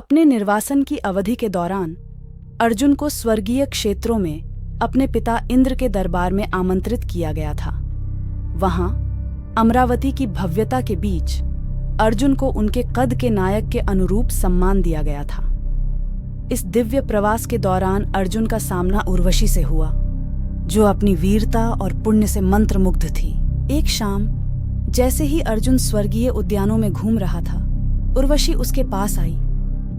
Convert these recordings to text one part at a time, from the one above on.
अपने निर्वासन की अवधि के दौरान अर्जुन को स्वर्गीय क्षेत्रों में अपने पिता इंद्र के दरबार में आमंत्रित किया गया था। वहां अमरावती की भव्यता के बीच अर्जुन को उनके कद के नायक के अनुरूप सम्मान दिया गया था। इस दिव्य प्रवास के दौरान अर्जुन का सामना उर्वशी से हुआ, जो अपनी वीरता और पुण्य से मंत्रमुग्ध थी। एक शाम जैसे ही अर्जुन स्वर्गीय उद्यानों में घूम रहा था, उर्वशी उसके पास आई।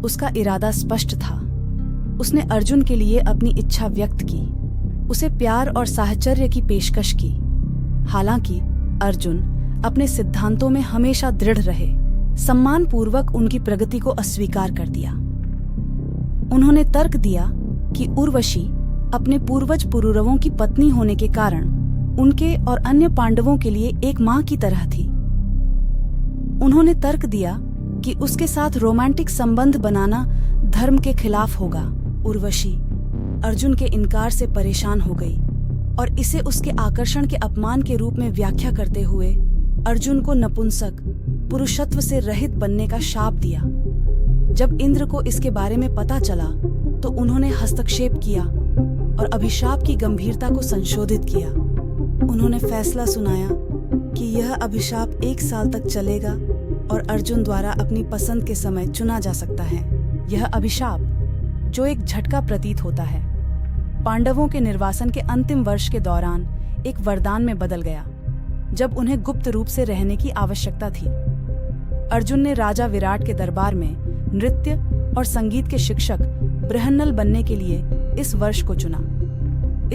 उसका इरादा स्पष्ट था। उसने अर्जुन के लिए अपनी इच्छा व्यक्त की, उसे प्यार और साहचर्य की पेशकश की। हालांकि अर्जुन अपने सिद्धांतों में हमेशा दृढ़ रहे, सम्मानपूर्वक उनकी प्रगति को अस्वीकार कर दिया। उन्होंने तर्क दिया कि उर्वशी अपने पूर्वज पुरुरवों की पत्नी होने के कारण उनके और अन्य पांडवों के लिए एक मां की तरह थी। उन्होंने तर्क दिया कि उसके साथ रोमांटिक संबंध बनाना धर्म के खिलाफ होगा। उर्वशी अर्जुन के इनकार से परेशान हो गई और इसे उसके आकर्षण के अपमान के रूप में व्याख्या करते हुए अर्जुन को नपुंसक, पुरुषत्व से रहित बनने का शाप दिया। जब इंद्र को इसके बारे में पता चला तो उन्होंने हस्तक्षेप किया और अभिशाप की गंभीरता को संशोधित किया। उन्होंने फैसला सुनाया कि यह अभिशाप 1 साल तक चलेगा और अर्जुन द्वारा अपनी पसंद के समय चुना जा सकता है। यह अभिशाप, जो एक झटका प्रतीत होता है, पांडवों के निर्वासन के अंतिम वर्ष के दौरान एक वरदान में बदल गया, जब उन्हें गुप्त रूप से रहने की आवश्यकता थी। अर्जुन ने राजा विराट के दरबार में नृत्य और संगीत के शिक्षक बृहन्नल बनने के लिए इस वर्ष को चुना।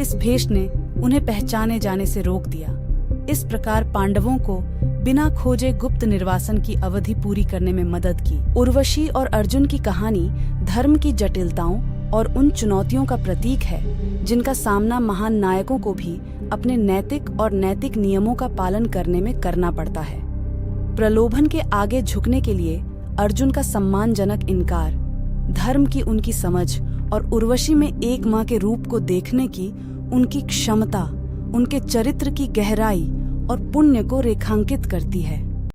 इस भेष ने उन्हें पहचाने जाने से रोक दिया। इस प्रकार पांडवों को बिना खोजे गुप्त निर्वासन की अवधि पूरी करने में मदद की। उर्वशी और अर्जुन की कहानी धर्म की जटिलताओं और उन चुनौतियों का प्रतीक है जिनका सामना महान नायकों को भी अपने नैतिक नियमों का पालन करने में करना पड़ता है। प्रलोभन के आगे झुकने के लिए अर्जुन का सम्मानजनक इनकार, धर्म की उनकी समझ और उर्वशी में एक मां के रूप को देखने की उनकी क्षमता उनके चरित्र की गहराई और पुण्य को रेखांकित करती है।